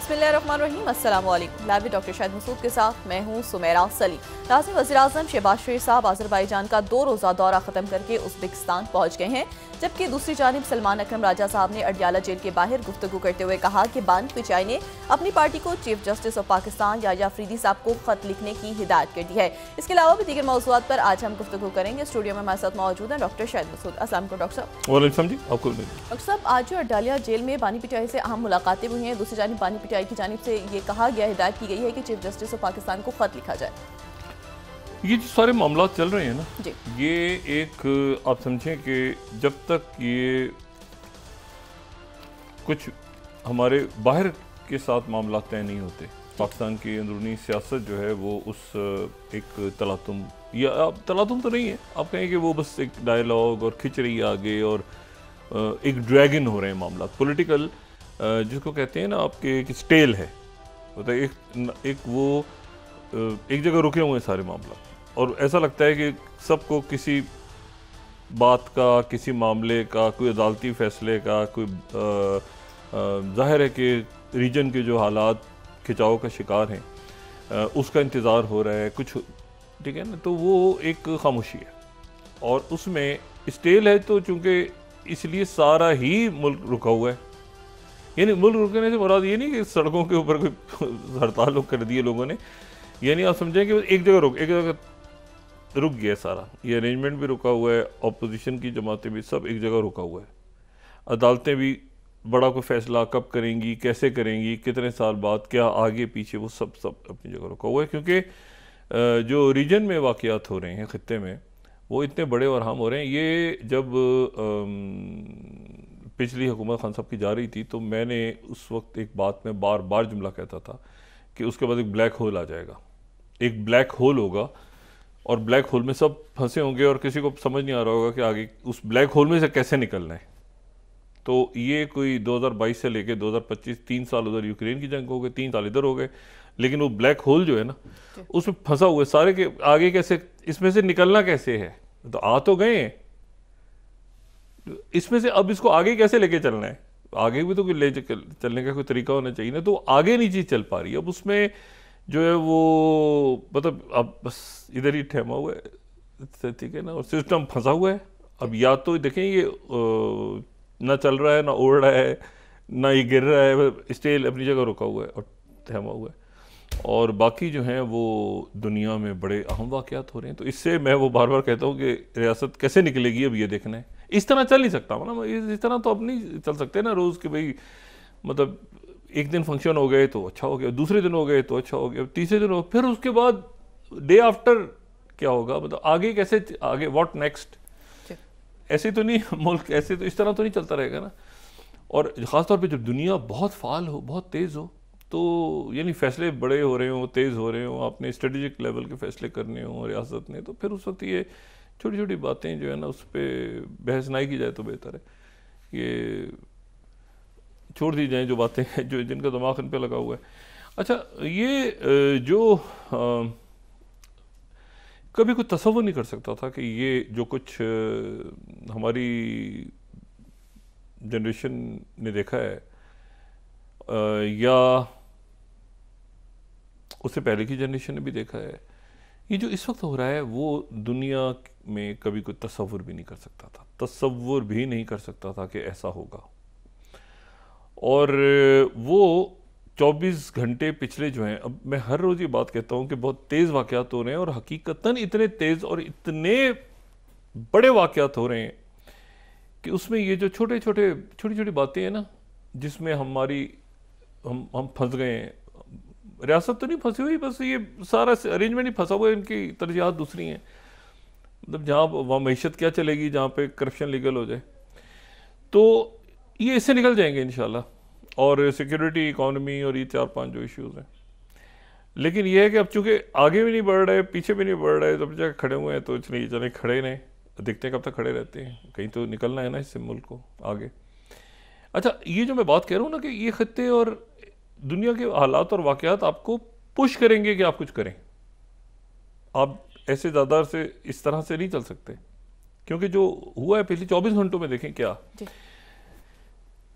बिस्मिल्लाहिर्रहमानिर्रहीम, अस्सलाम वालेकुम। लाइव डॉक्टर शाहिद मसूद के साथ मैं हूँ सुमेरा सली। नाज़रीन, वज़ीर-ए-आज़म शहबाज शरीफ साहब आज़रबाईजान का 2 रोज़ा दौरा ख़त्म करके उज़्बेकिस्तान पहुँच गए हैं, जबकि दूसरी जानिब सलमान अकरम राजा साहब ने अडयाला जेल के बाहर गुफ्तगू करते हुए कहा कि बानी पिचाई ने अपनी पार्टी को chief justice of Pakistan Yahya Afridi साहब को खत लिखने की हिदायत कर दी है। इसके अलावा भी दीगर मौज़ूआत पर आज हम गुफ्तगू करेंगे। स्टूडियो में हमारे साथ मौजूद हैं डॉक्टर शाहिद मसूद। अस्सलाम वालेकुम डॉक्टर साहब। डॉक्टर साहब, आज जो अडयाला जेल में बानी पिचाई से अहम मुलाकातें हुई हैं, दूसरी जानिब बानी पिचाई की जानिब से ये कहा गया, हिदायत की गई है कि चीफ जस्टिस ऑफ पाकिस्तान को खत लिखा जाए। ये जो सारे मामला चल रहे हैं ना, ये एक आप समझें कि जब तक ये कुछ हमारे बाहर के साथ मामला तय नहीं होते, पाकिस्तान की अंदरूनी सियासत जो है वो उस एक तलातुम, या तलातुम तो नहीं है, आप कहें कि वो बस एक डायलॉग और खिंच रही है आगे, और एक ड्रैगन हो रहे हैं मामला पॉलिटिकल, जिसको कहते हैं ना आपके एक स्टेल है, मतलब एक वो एक जगह रुके हुए हैं सारे मामला, और ऐसा लगता है कि सबको किसी बात का, किसी मामले का, कोई अदालती फैसले का, कोई जाहिर है कि रीजन के जो हालात खिंचाव का शिकार हैं उसका इंतज़ार हो रहा है कुछ, ठीक है ना, तो वो एक खामोशी है, और उसमें स्टेल है, तो चूँकि इसलिए सारा ही मुल्क रुका हुआ है। यानी मुल्क रुकने से मुराद ये नहीं कि सड़कों के ऊपर कोई हड़ताल कर दिए लोगों ने, यानी आप समझें कि एक जगह रुक गया सारा, ये अरेंजमेंट भी रुका हुआ है, अपोजिशन की जमातें भी सब एक जगह रुका हुआ है, अदालतें भी बड़ा कोई फैसला कब करेंगी, कैसे करेंगी, कितने साल बाद, क्या आगे पीछे, वो सब अपनी जगह रुका हुआ है, क्योंकि जो रीजन में वाक़यात हो रहे हैं ख़ित्ते में वो इतने बड़े और अहम हो रहे हैं। ये जब पिछली हुकूमत खान साहब की जा रही थी, तो मैंने उस वक्त एक बात में बार बार जुमला कहता था कि उसके बाद एक ब्लैक होल आ जाएगा, एक ब्लैक होल होगा, और ब्लैक होल में सब फंसे होंगे, और किसी को समझ नहीं आ रहा होगा कि आगे उस ब्लैक होल में से कैसे निकलना है। तो ये कोई 2022 से लेके 2025 3 साल उधर यूक्रेन की जंग हो गए, 3 साल इधर हो गए, लेकिन वो ब्लैक होल जो है ना, उसमें फंसा हुआ है सारे के, आगे कैसे इसमें से निकलना कैसे है, तो आ तो गए हैं इसमें से, अब इसको आगे कैसे लेके चलना है, आगे भी तो कोई ले चलने का कोई तरीका होना चाहिए ना, तो आगे नहीं चीज़ चल पा रही। अब उसमें जो है वो मतलब अब बस इधर ही ठहमा हुआ है, ठीक है ना, और सिस्टम फंसा हुआ है। अब या तो देखें ये ना चल रहा है, ना उड़ रहा है, ना ये गिर रहा है, स्टेल अपनी जगह रुका हुआ है और ठहमा हुआ है, और बाकी जो हैं वो दुनिया में बड़े अहम वाक़यात हो रहे हैं। तो इससे मैं वो बार बार कहता हूँ कि रियासत कैसे निकलेगी, अब ये देखना है। इस तरह चल नहीं सकता, मतलब इस तरह तो अब नहीं चल सकते ना रोज़ कि भाई मतलब एक दिन फंक्शन हो गए तो अच्छा हो गया, दूसरे दिन हो गए तो अच्छा हो गया, तीसरे दिन हो, फिर उसके बाद डे आफ्टर क्या होगा, मतलब आगे कैसे, आगे व्हाट नेक्स्ट, ऐसे तो नहीं मुल्क, ऐसे तो इस तरह तो नहीं चलता रहेगा ना। और ख़ासतौर पे जब दुनिया बहुत फाल हो, बहुत तेज़ हो, तो यानी फैसले बड़े हो रहे हों, तेज़ हो रहे हों, आपने स्ट्रेटेजिक लेवल के फैसले करने हों रियासत ने, तो फिर उस वक्त ये छोटी छोटी बातें जो है ना उस पर बहस नहीं की जाए तो बेहतर है, ये छोड़ दी जाएँ जो बातें हैं, जो जिनका दिमाग इन पर लगा हुआ है। अच्छा, ये जो कभी कोई तसव्वुर नहीं कर सकता था कि ये जो कुछ हमारी जनरेशन ने देखा है, या उससे पहले की जनरेशन ने भी देखा है, ये जो इस वक्त हो रहा है वो दुनिया में कभी कोई तसव्वुर भी नहीं कर सकता था, तसव्वुर भी नहीं कर सकता था कि ऐसा होगा। और वो 24 घंटे पिछले जो हैं, अब मैं हर रोज़ ये बात कहता हूँ कि बहुत तेज़ वाक़यात हो रहे हैं, और हकीकतन इतने तेज़ और इतने बड़े वाक़यात हो रहे हैं कि उसमें ये जो छोटी छोटी बातें हैं ना, जिसमें हम फंस गए हैं। रियासत तो नहीं फंसी हुई, बस ये सारा अरेंजमेंट ही फंसा हुआ है, इनकी तरजीहात दूसरी हैं, मतलब जहाँ वहाँ मईशत क्या चलेगी, जहाँ पे करप्शन लीगल हो जाए, तो ये इससे निकल जाएंगे इंशाल्लाह, और सिक्योरिटी, इकॉनमी और ये 4-5 जो इश्यूज़ हैं। लेकिन ये है कि अब चूँकि आगे भी नहीं बढ़ रहे, पीछे भी नहीं बढ़ रहे, तो जगह खड़े हुए हैं, तो चलिए चले खड़े नहीं, देखते हैं कब तक खड़े रहते हैं, कहीं तो निकलना है ना इससे मुल्क को आगे। अच्छा, ये जो मैं बात कह रहा हूँ ना कि ये खत्ते और दुनिया के हालात और वाक़यात आपको पुश करेंगे कि आप कुछ करें, आप ऐसे ज़्यादा से इस तरह से नहीं चल सकते, क्योंकि जो हुआ है पिछले 24 घंटों में देखें क्या,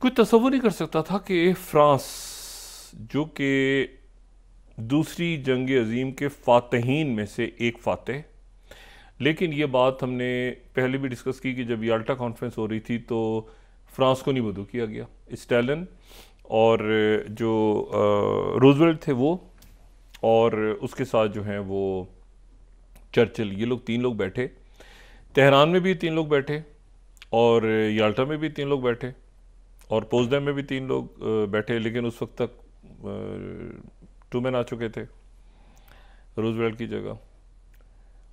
कोई तसव्वुर नहीं कर सकता था कि फ्रांस फ्रांस जो कि दूसरी जंग अजीम के फातहीन में से एक फातह, लेकिन ये बात हमने पहले भी डिस्कस की कि जब याल्टा कॉन्फ्रेंस हो रही थी तो फ्रांस को नहीं मदऊ किया गया। स्टैलिन और जो रूजवेल्ट थे वो, और उसके साथ जो हैं वो चर्चिल, ये लोग 3 लोग बैठे। तेहरान में भी 3 लोग बैठे, और याल्टा में भी 3 लोग बैठे, और पोज़्डैम में भी 3 लोग बैठे। लेकिन उस वक्त तक ट्रूमैन आ चुके थे रूजवेल्ट की जगह,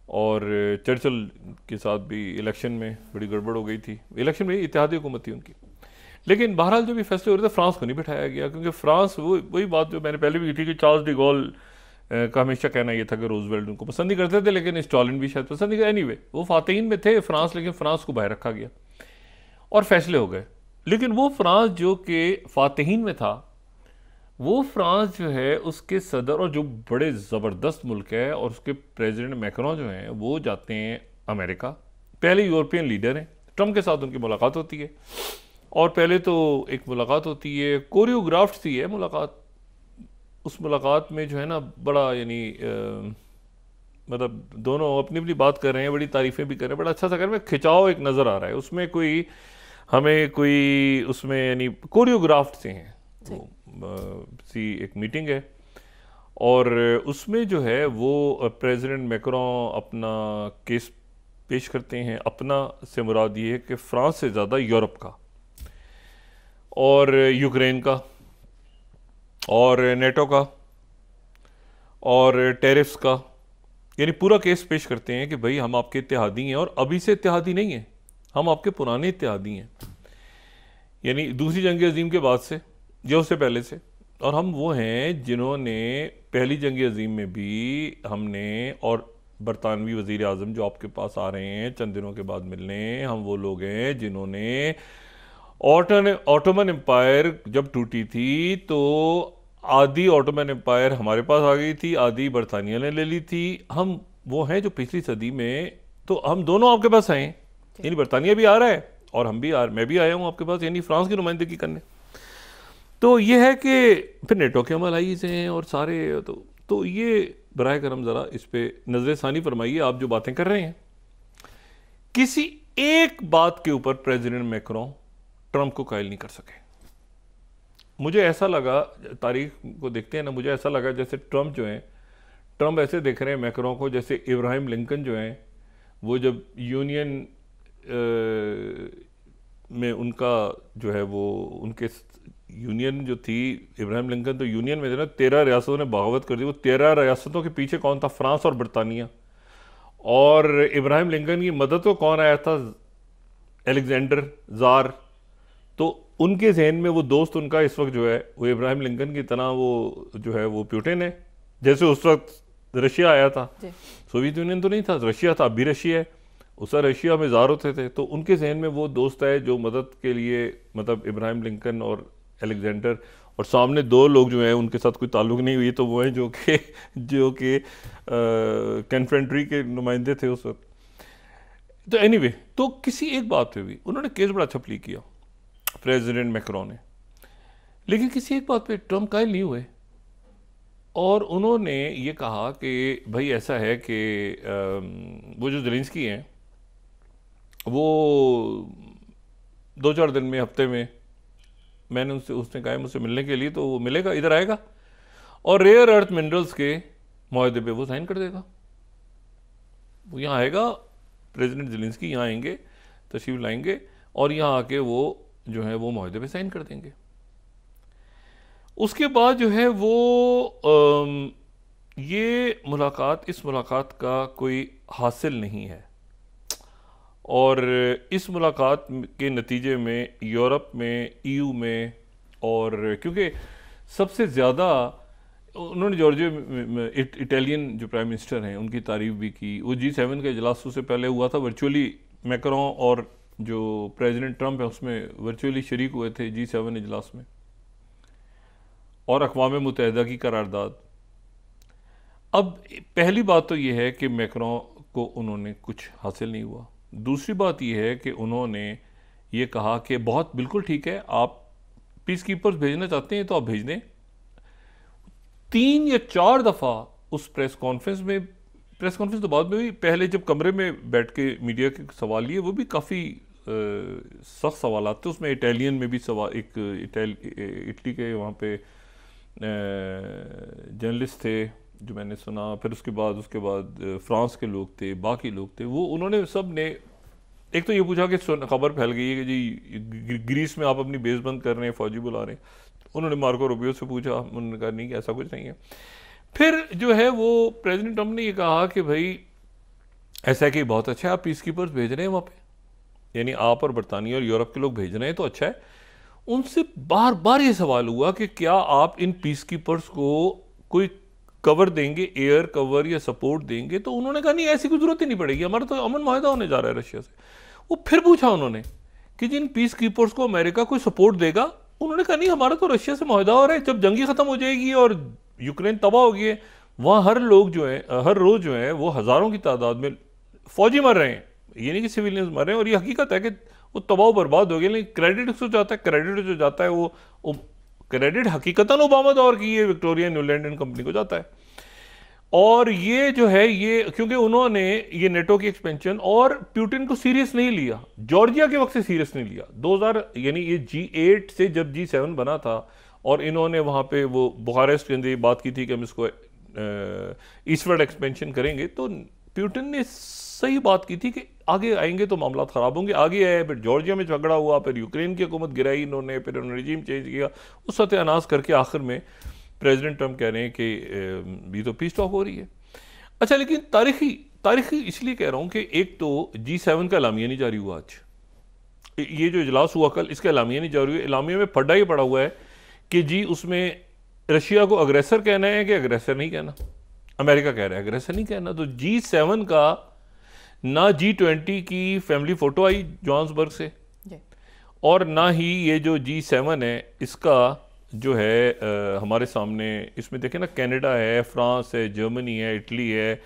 और चर्चिल के साथ भी इलेक्शन में बड़ी गड़बड़ हो गई थी। इलेक्शन में इत्तेहादी हुकूमत थी उनकी। लेकिन बहरहाल जो भी फैसले हो रहे थे, फ्रांस को नहीं बिठाया गया, क्योंकि फ्रांस वही बात जो मैंने पहले भी की थी कि चार्ल्स डी गॉल का हमेशा कहना ये था कि रूजवेल्ट उनको पसंद नहीं करते थे, लेकिन स्टालिन भी शायद पसंद नहीं करते। एनीवे वो फातहीन में थे फ्रांस, लेकिन फ्रांस को बाहर रखा गया और फैसले हो गए। लेकिन वो फ्रांस जो कि फातहीन में था, वो फ्रांस जो है उसके सदर, और जो बड़े ज़बरदस्त मुल्क है, और उसके प्रेसिडेंट मैक्रोन जो हैं वो जाते हैं अमेरिका। पहले यूरोपियन लीडर हैं, ट्रम्प के साथ उनकी मुलाकात होती है, और पहले तो एक मुलाकात होती है, कोरियोग्राफ्ड सी है मुलाकात। उस मुलाकात में जो है ना बड़ा यानी मतलब दोनों अपनी अपनी बात कर रहे हैं, बड़ी तारीफ़ें भी कर रहे हैं, बड़ा अच्छा सा कर रहे हैं, खिंचाव एक नज़र आ रहा है उसमें, कोई उसमें यानी कोरियोग्राफ्ड से हैं सी एक मीटिंग है। और उसमें जो है वो प्रेसिडेंट मैक्रोन अपना केस पेश करते हैं। अपना से मुराद ये है कि फ्रांस से ज़्यादा यूरोप का, और यूक्रेन का, और नेटो का, और टैरिफ्स का, यानी पूरा केस पेश करते हैं कि भाई हम आपके इत्तेहादी हैं, और अभी से इत्तेहादी नहीं हैं, हम आपके पुराने इत्तेहादी हैं, यानी दूसरी जंग अजीम के बाद से या उससे पहले से। और हम वो हैं जिन्होंने पहली जंग अजीम में भी हमने, और बरतानवी वज़ीर आज़म जो आपके पास आ रहे हैं चंद दिनों के बाद मिलने, हम वो लोग हैं जिन्होंने ऑटोमन एम्पायर जब टूटी थी तो आधी ऑटोमन एम्पायर हमारे पास आ गई थी, आधी बरतानिया ने ले ली थी। हम वो हैं जो पिछली सदी में, तो हम दोनों आपके पास आए, यानी बरतानिया भी आ रहा है और मैं भी आया हूँ आपके पास, यानी फ्रांस की नुमाइंदगी करने। तो ये है कि फिर नेटो के अमल आइज हैं और सारे, तो ये बराए करम ज़रा इस पर नज़र सानी फरमाइए। आप जो बातें कर रहे हैं, किसी एक बात के ऊपर प्रेसिडेंट मैक्रोन ट्रंप को कायल नहीं कर सके। मुझे ऐसा लगा, तारीख को देखते हैं ना, मुझे ऐसा लगा जैसे ट्रंप ऐसे देख रहे हैं मैक्रोन को जैसे इब्राहिम लिंकन जो हैं, वो जब यूनियन में उनका जो है वो उनके यूनियन जो थी, इब्राहिम लिंकन तो यूनियन में थे ना, 13 रियासतों ने बगावत कर दी। वो 13 रियासतों के पीछे कौन था? फ्रांस और बरतानिया। और इब्राहिम लिंकन की मदद को कौन आया था? अलेक्जेंडर ज़ार। तो उनके जहन में वो दोस्त उनका इस वक्त जो है वो इब्राहिम लिंकन की तरह वो जो है वो पुतिन है, जैसे उस वक्त रशिया आया था। सोवियत यूनियन तो नहीं था, रशिया था, अभी रशिया है। उस रशिया में ज़ार होते थे, तो उनके जहन में वो दोस्त है जो मदद के लिए, मतलब इब्राहिम लिंकन और अलेक्जेंडर, और सामने 2 लोग जो हैं उनके साथ कोई ताल्लुक़ नहीं हुई, तो वो हैं जो कि कन्फ्रेंट्री के नुमाइंदे थे उस वक्त। तो एनीवे, तो किसी एक बात पे भी उन्होंने केस बड़ा अच्छा प्ली किया प्रेसिडेंट मैक्रोन ने, लेकिन किसी एक बात पे ट्रंप कायल नहीं हुए। और उन्होंने ये कहा कि भाई ऐसा है कि वो जो ज़ेलेंस्की हैं वो 2-4 दिन में, हफ्ते में, मैंने उसने कहा मुझसे मिलने के लिए, तो वो मिलेगा, इधर आएगा और रेयर अर्थ मिनरल्स के मुआहदे पे वो साइन कर देगा। वो यहाँ आएगा, प्रेसिडेंट ज़ेलेंस्की यहाँ आएंगे, तशरीफ लाएंगे, और यहाँ आके वो जो है वो मुआहदे पे साइन कर देंगे। उसके बाद जो है वो ये मुलाकात, इस मुलाकात का कोई हासिल नहीं है, और इस मुलाकात के नतीजे में यूरोप में, EU में, और क्योंकि सबसे ज़्यादा उन्होंने जॉर्जियो इटालियन जो प्राइम मिनिस्टर हैं उनकी तारीफ भी की। वो G7 के इजलास से पहले हुआ था, वर्चुअली मैक्रोन और जो प्रेसिडेंट ट्रंप है उसमें वर्चुअली शरीक हुए थे G7 इजलास में, और अक़वाम मुत्तहिदा की करारदाद। अब पहली बात तो ये है कि मैक्रोन को उन्होंने कुछ हासिल नहीं हुआ। दूसरी बात यह है कि उन्होंने ये कहा कि बहुत बिल्कुल ठीक है, आप पीस कीपर्स भेजना चाहते हैं तो आप भेज दें, 3 या 4 दफ़ा उस प्रेस कॉन्फ्रेंस तो बाद में हुई, पहले जब कमरे में बैठ के मीडिया के सवाल लिए वो भी काफ़ी सख्त सवाल थे उसमें। इटालियन में भी सवाल, इटली के वहाँ पे जर्नलिस्ट थे जो मैंने सुना, फिर उसके बाद फ्रांस के लोग थे, बाकी लोग थे, वो उन्होंने सब ने एक तो ये पूछा कि खबर फैल गई है कि जी ग्रीस में आप अपनी बेस बंद कर रहे हैं, फौजी बुला रहे हैं। उन्होंने मार्को रूबियो से पूछा, उन्होंने कहा नहीं कि ऐसा कुछ नहीं है। फिर जो है वो प्रेसिडेंट ट्रम्प ने ये कहा कि भाई ऐसा है कि बहुत अच्छा है, आप पीस कीपर्स भेज रहे हैं वहाँ पे, यानी आप और बरतानिया और यूरोप के लोग भेज रहे हैं तो अच्छा है। उनसे बार बार ये सवाल हुआ कि क्या आप इन पीस कीपर्स को कोई कवर देंगे, एयर कवर या सपोर्ट देंगे? तो उन्होंने कहा नहीं, ऐसी कोई जरूरत ही नहीं पड़ेगी, हमारा तो अमन माहिदा होने जा रहा है रशिया से। वो फिर पूछा उन्होंने कि जिन पीस कीपर्स को अमेरिका कोई सपोर्ट देगा? उन्होंने कहा नहीं, हमारा तो रशिया से माहिदा हो रहा है, जब जंगी खत्म हो जाएगी और यूक्रेन तबाह होगी है, वहाँ हर रोज जो है वो हज़ारों की तादाद में फौजी मर रहे हैं, ये नहीं कि सिविलियंस मर रहे हैं, और ये हकीकत है कि वो तबाह बर्बाद हो गया। लेकिन क्रेडिट उसको जाता है, क्रेडिट जो जाता है वो क्रेडिट हकीकतन ओबामा दौर की ये विक्टोरिया न्यूलैंड एंड कंपनी को जाता है। और ये जो है ये क्योंकि उन्होंने ये नेटो की एक्सपेंशन और पुतिन को सीरियस नहीं लिया, जॉर्जिया के वक्त से सीरियस नहीं लिया। 2000 यानी ये G8 से जब G7 बना था और इन्होंने वहाँ पे वो बुखारेस्ट के अंदर ये बात की थी कि हम इसको ईस्टवर्ड एक्सपेंशन करेंगे, तो पुतिन ने सही बात की थी कि आगे आएंगे तो मामला ख़राब होंगे। आगे आए, फिर जॉर्जिया में झगड़ा हुआ, फिर यूक्रेन की हुकूमत गिराई इन्होंने, फिर उन्होंने रजीम चेंज किया, उस सत्यानाश करके आखिर में प्रेसिडेंट ट्रम्प कह रहे हैं कि ये तो पीस टॉक हो रही है। अच्छा, लेकिन तारीखी इसलिए कह रहा हूँ कि एक तो G7 का एलामिया नहीं जारी हुआ आज, ये जो इजलास हुआ कल, इसका एलामिया नहीं जारी हुआ। एलामिया में पढ़ा ही पड़ा हुआ है कि जी उसमें रशिया को अग्रेसर कहना है कि अग्रेसर नहीं कहना। अमेरिका कह रहा है अग्रेसर नहीं कहना। तो G7 का ना G20 की फैमिली फोटो आई जोहान्सबर्ग से, और ना ही ये जो G7 है इसका जो है हमारे सामने, इसमें देखें ना, कनाडा है, फ्रांस है, जर्मनी है, इटली है,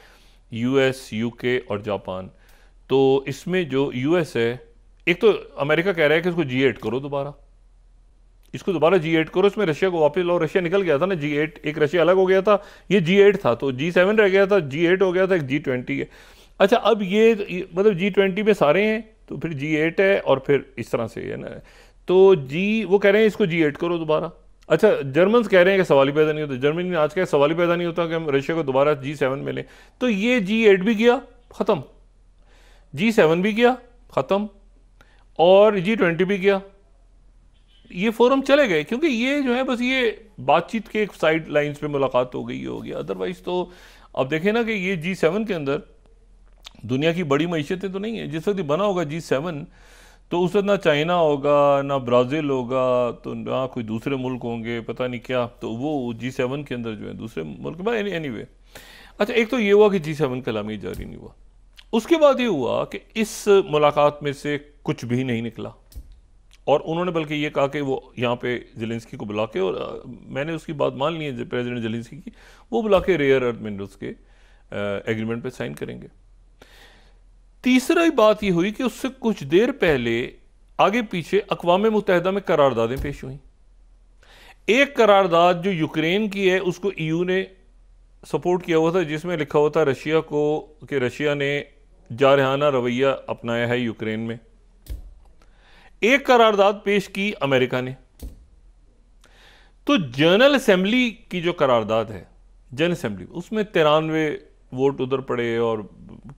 US, UK और जापान। तो इसमें जो US है, एक तो अमेरिका कह रहा है कि इसको G8 करो, इसको दोबारा G8 करो, इसमें रशिया को वापस लाओ। रशिया निकल गया था ना G8, एक रशिया अलग हो गया था, ये G8 था, तो G7 रह गया था, G8 हो गया था, एक G20 है। अच्छा, अब ये मतलब G20 में सारे हैं, तो फिर G8 है और फिर इस तरह से है ना। तो वो कह रहे हैं इसको G8 करो दोबारा। अच्छा, जर्मन्स कह रहे हैं कि सवाल ही पैदा नहीं होता। जर्मनी ने आज कहा सवाल ही पैदा नहीं होता कि हम रशिया को दोबारा G7 में लें। तो ये G8 भी गया ख़त्म, G7 भी गया ख़त्म, और G20 भी गया। ये फोरम चले गए क्योंकि ये जो है बस ये बातचीत के एक साइड लाइंस पे मुलाकात हो गई हो गया। अदरवाइज तो अब देखें ना कि ये G7 के अंदर दुनिया की बड़ी मईशतें तो नहीं है। जिस वक्त बना होगा G7 तो उस वक्त ना चाइना होगा, ना ब्राज़ील होगा, तो ना कोई दूसरे मुल्क होंगे, पता नहीं क्या। तो वो G7 के अंदर जो है दूसरे मुल्क में एनीवे। अच्छा, एक तो ये हुआ कि G7 का एलामिया जारी नहीं हुआ। उसके बाद ये हुआ कि इस मुलाकात में से कुछ भी नहीं निकला, और उन्होंने बल्कि ये कहा कि वो यहाँ पे ज़ेलेंस्की को बुला के, और मैंने उसकी बात मान ली है प्रेसिडेंट ज़ेलेंस्की की, वो बुला के रेयर अर्थ मिनरल्स के एग्रीमेंट पे साइन करेंगे। तीसरा ही बात ये हुई कि उससे कुछ देर पहले आगे पीछे अक़वाम मुत्तहिदा में करारदादें पेश हुई। एक करारदाद जो यूक्रेन की है उसको EU ने सपोर्ट किया हुआ था, जिसमें लिखा हुआ था रशिया को कि रशिया ने जारहाना रवैया अपनाया है यूक्रेन में। एक करारदाद पेश की अमेरिका ने। तो जनरल असेंबली की जो करारदाद है, जनरल असेंबली, उसमें 93 वोट उधर पड़े और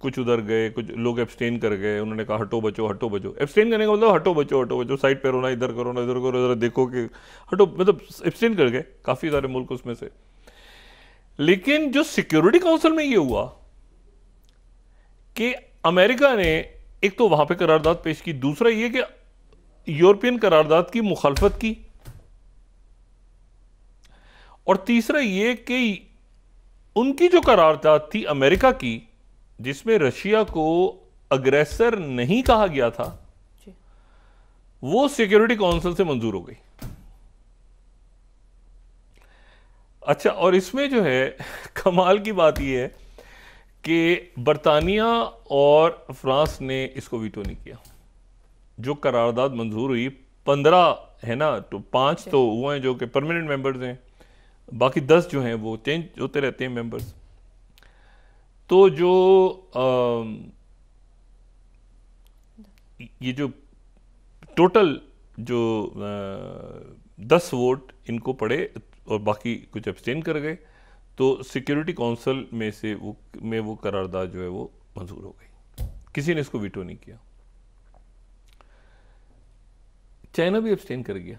कुछ उधर गए, कुछ लोग एब्सटेन कर गए। उन्होंने कहा हटो बचो, हटो बचो। एब्सटेन करने का मतलब हटो बचो, हटो बचो, साइड पे रोना, इधर करो ना, इधर करो, जरा देखो कि हटो, मतलब एब्सटेन कर गए काफी सारे मुल्क उसमें से। लेकिन जो सिक्योरिटी काउंसिल में ये हुआ कि अमेरिका ने एक तो वहां पे करारदाद पेश की, दूसरा ये कि यूरोपियन करारदाद की मुखालफत की, और तीसरा ये कि उनकी जो करारदाद थी अमेरिका की, जिसमें रशिया को अग्रेसर नहीं कहा गया था, वो सिक्योरिटी काउंसिल से मंजूर हो गई। अच्छा, और इसमें जो है कमाल की बात यह है कि बरतानिया और फ्रांस ने इसको वीटो नहीं किया। जो करारदाद मंजूर हुई 15 है ना, तो 5 तो वो हैं जो कि परमानेंट मेंबर्स हैं, बाकी 10 जो हैं वो चेंज होते रहते हैं मेंबर्स। तो जो ये जो टोटल जो 10 वोट इनको पड़े और बाकी कुछ एब्सटेन कर गए, तो सिक्योरिटी काउंसिल में से वो करारदाद जो है वो मंजूर हो गई, किसी ने इसको वीटो नहीं किया। चाइना भी एब्सटेन कर गया।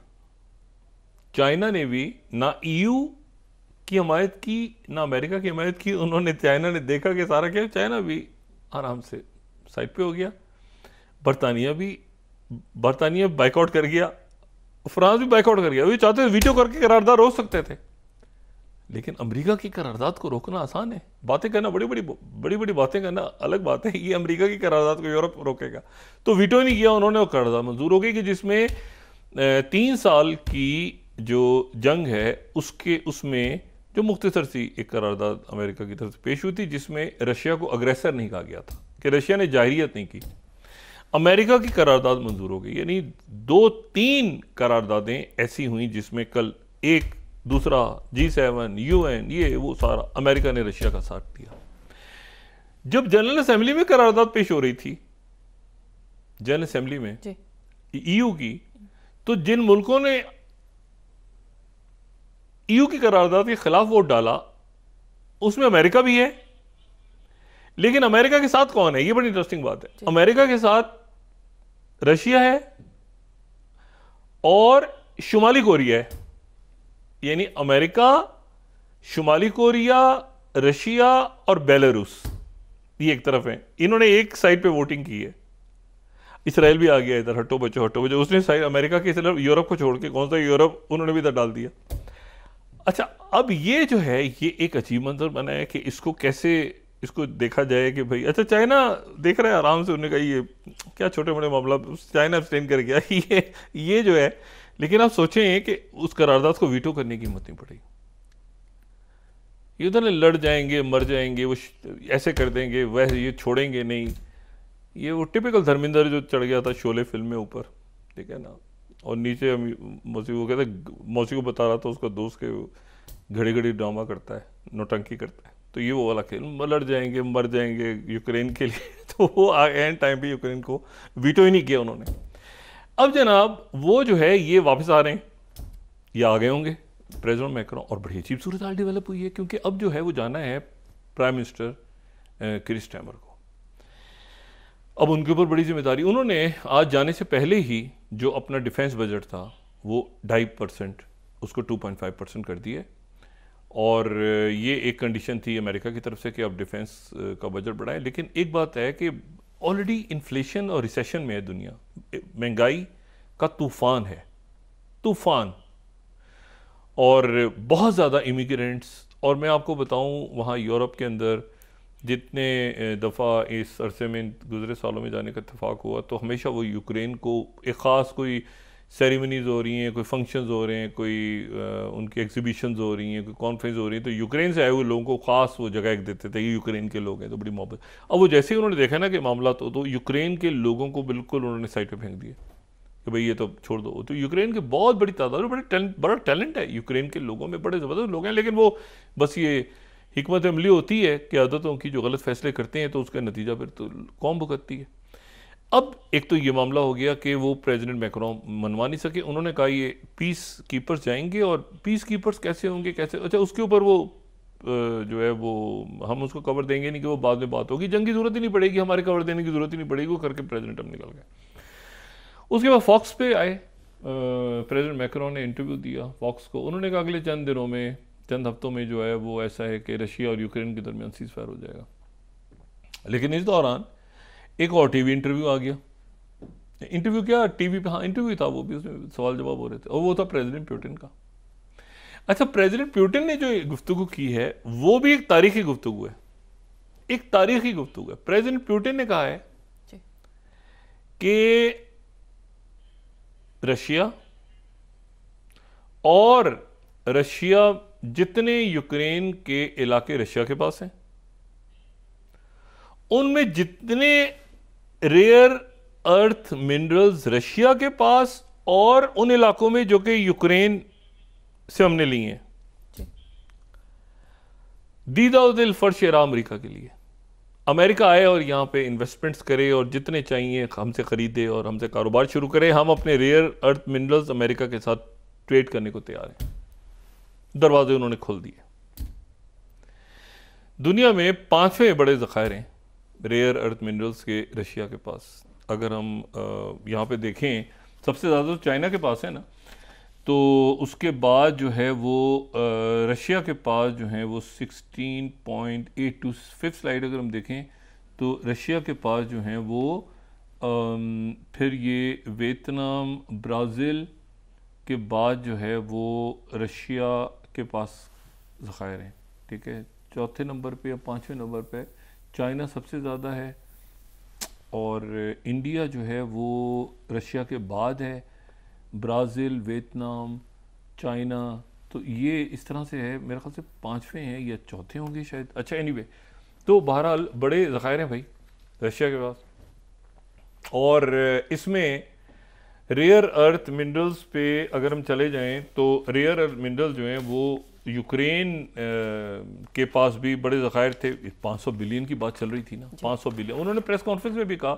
चाइना ने भी ना ईयू की हमायत की ना अमेरिका की हमायत की। उन्होंने, चाइना ने देखा कि सारा क्या, चाइना भी आराम से साइड पे हो गया। बरतानिया बाइकआउट कर गया, फ्रांस भी बाइकआउट कर गया। वो चाहते थे वीटो करके करारदाद रोक सकते थे, लेकिन अमेरिका की करारदाद को रोकना आसान है। बातें करना बड़ी बड़ी बातें करना अलग बात है। ये अमेरिका की करारदाद को यूरोप रोकेगा, तो वीटो नहीं किया उन्होंने, वो करारदाद मंजूर हो गई कि जिसमें 3 साल की जो जंग है उसमें जो मुख्तसर सी एक करारदाद अमेरिका की तरफ से पेश हुई थी, जिसमें रशिया को अग्रेसर नहीं कहा गया था, कि रशिया ने जाहिरियत नहीं की। अमेरिका की करारदाद मंजूर हो गई, यानी 2-3 करारदादें ऐसी हुई जिसमें कल एक दूसरा G7 UN ये वो सारा अमेरिका ने रशिया का साथ दिया। जब जनरल असेंबली में करारदाद पेश हो रही थी, जनरल असेंबली में EU की, तो जिन मुल्कों ने EU की करारदाद के खिलाफ वोट डाला उसमें अमेरिका भी है। लेकिन अमेरिका के साथ कौन है, ये बड़ी इंटरेस्टिंग बात है। अमेरिका के साथ रशिया है और शुमाली कोरिया है। यानी अमेरिका, शुमाली कोरिया, रशिया और बेलारूस, ये एक तरफ है। इन्होंने एक साइड पे वोटिंग की है। इसराइल भी आ गया इधर, हटो बचो उसने साइड अमेरिका की तरफ यूरोप को छोड़ के, कौन सा यूरोप, उन्होंने भी इधर डाल दिया। अच्छा, अब ये जो है ये एक अजीब मंजर बना है कि इसको कैसे इसको देखा जाए कि भाई, अच्छा चाइना देख रहा है आराम से, उन्होंने कहा ये क्या छोटे बड़े मामला, चाइना अब्सटेन कर गया ये जो है। लेकिन आप सोचें कि उस करारदाद को वीटो करने की हिम्मत नहीं पड़ी। ये उधर लड़ जाएंगे, मर जाएंगे, वो ऐसे कर देंगे, वैसे ये छोड़ेंगे नहीं। ये वो टिपिकल धर्मेंद्र जो चढ़ गया था शोले फिल्म में ऊपर, ठीक है ना, और नीचे मौसी को कहते, मौसी को बता रहा था उसका दोस्त के घड़ी घड़ी ड्रामा करता है, नौटंकी करता है। तो ये वो वाला खेल, लड़ जाएंगे, मर जाएंगे यूक्रेन के लिए। तो वो एंड टाइम पे यूक्रेन को वीटो ही नहीं किया उन्होंने। अब जनाब वो जो है ये वापस आ रहे हैं, ये आ गए होंगे प्रेसिडेंट मैक्रोन, और बड़ी अजीब सूरत हाल डेवलप हुई है, क्योंकि अब जो है वो जाना है प्राइम मिनिस्टर कीर स्टारमर को। अब उनके ऊपर बड़ी जिम्मेदारी। उन्होंने आज जाने से पहले ही जो अपना डिफेंस बजट था वो 2.5%, उसको 2.5% कर दिए। और ये एक कंडीशन थी अमेरिका की तरफ से कि अब डिफेंस का बजट बढ़ाएं। लेकिन एक बात है कि ऑलरेडी इन्फ्लेशन और रिसेशन में है दुनिया, महंगाई का तूफान है, तूफान, और बहुत ज़्यादा इमिग्रेंट्स। और मैं आपको बताऊं, वहाँ यूरोप के अंदर जितने दफ़ा इस अरसे में गुज़रे सालों में जाने का इत्तेफाक हुआ, तो हमेशा वो यूक्रेन को एक ख़ास कोई सेरेमनीज़ हो रही हैं, कोई फंक्शंस हो रहे हैं, कोई उनकी एग्जीबिशंस हो रही हैं, कोई कॉन्फ्रेंस हो रही है, तो यूक्रेन से आए हुए लोगों को ख़ास वो जगह एक देते थे, ये यूक्रेन के लोग हैं, तो बड़ी मोहब्बत। अब वो जैसे ही उन्होंने देखा ना कि मामला तो यूक्रेन के लोगों को बिल्कुल उन्होंने साइड पे फेंक दिया कि भाई ये तो छोड़ दो। तो यूक्रेन के बहुत बड़ी तादाद में बड़ा टैलेंट है यूक्रेन के लोगों में, बड़े ज़बरदस्त लोग हैं। लेकिन वो बस ये हिकमत अमली होती है कि आदतों की जो गलत फैसले करते हैं तो उसका नतीजा फिर तो कौम भुगतती है। अब एक तो ये मामला हो गया कि वो प्रेसिडेंट मैक्रोन मनवा नहीं सके। उन्होंने कहा ये पीस कीपर्स जाएंगे, और पीस कीपर्स कैसे होंगे, कैसे, अच्छा उसके ऊपर वो जो है वो हम उसको कवर देंगे नहीं कि वो बाद में बात होगी, जंग की जरूरत ही नहीं पड़ेगी, हमारे कवर देने की जरूरत ही नहीं पड़ेगी, वो करके प्रेसिडेंट अब निकल गए। उसके बाद फॉक्स पे आए, प्रेसिडेंट मैक्रोन ने इंटरव्यू दिया फॉक्स को। उन्होंने कहा अगले चंद दिनों में, चंद हफ्तों में जो है वो ऐसा है कि रशिया और यूक्रेन के दरमियान सीज फायर हो जाएगा। लेकिन इस दौरान एक और टीवी इंटरव्यू आ गया। इंटरव्यू क्या, टीवी पे, हाँ इंटरव्यू था, वो भी उसमें सवाल जवाब हो रहे थे, और वो था प्रेसिडेंट पुतिन का। अच्छा, प्रेसिडेंट पुतिन ने जो गुफ्तगू की है वो भी एक तारीखी गुफ्तगू है, एक तारीखी गुफ्तगू है। प्रेसिडेंट पुतिन ने कहा है कि रशिया और रशिया जितने यूक्रेन के इलाके रशिया के पास हैं, उनमें जितने रेयर अर्थ मिनरल्स रशिया के पास और उन इलाकों में जो कि यूक्रेन से हमने लिए हैं, दीदा दिल फर्श रहा अमेरिका के लिए। अमेरिका आए और यहाँ पे इन्वेस्टमेंट्स करे और जितने चाहिए हमसे ख़रीदे और हमसे कारोबार शुरू करे। हम अपने रेयर अर्थ मिनरल्स अमेरिका के साथ ट्रेड करने को तैयार हैं। दरवाजे उन्होंने खोल दिए। दुनिया में 5वें बड़े ज़खायर हैं रेयर अर्थ मिनरल्स के रशिया के पास। अगर हम यहाँ पे देखें, सबसे ज़्यादा तो चाइना के पास है ना, तो उसके बाद जो है वो रशिया के पास जो है वो 16.82। फिफ्थ स्लाइड अगर हम देखें तो रशिया के पास जो है वो फिर ये वियतनाम, ब्राज़ील के बाद जो है वो रशिया के पास ज़खायर हैं। ठीक है, चौथे नंबर पे या 5वें नंबर पे चाइना सबसे ज़्यादा है और इंडिया जो है वो रशिया के बाद है, ब्राज़ील, वियतनाम, चाइना। तो ये इस तरह से है, मेरे ख्याल से 5वें हैं या चौथे होंगे शायद। अच्छा एनीवे, तो बहरहाल बड़े ज़खायर हैं भाई रशिया के पास। और इसमें रेयर अर्थ मिनरल्स पे अगर हम चले जाएं तो रेयर अर्थ मिनरल्स जो हैं वो यूक्रेन के पास भी बड़े ज़खायर थे। 500 बिलियन की बात चल रही थी ना, 500 बिलियन। उन्होंने प्रेस कॉन्फ्रेंस में भी कहा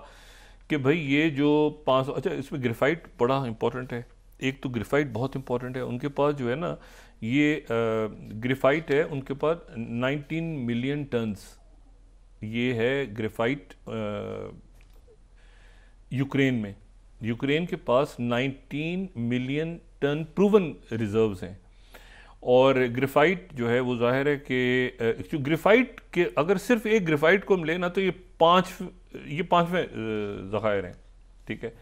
कि भाई ये जो 500, अच्छा इसमें ग्रेफाइट बड़ा इंपॉर्टेंट है। एक तो ग्रेफाइट बहुत इंपॉर्टेंट है उनके पास जो है ना, ये ग्रेफाइट है उनके पास 19 मिलियन टन्स। ये है ग्रेफाइट यूक्रेन में। यूक्रेन के पास 19 मिलियन टन प्रूवन रिजर्व्स हैं। और ग्रेफाइट जो है वो जाहिर है कि ग्रेफाइट के अगर सिर्फ एक ग्रेफाइट को हम लेना तो ये 5वें ज़खायर हैं। ठीक है,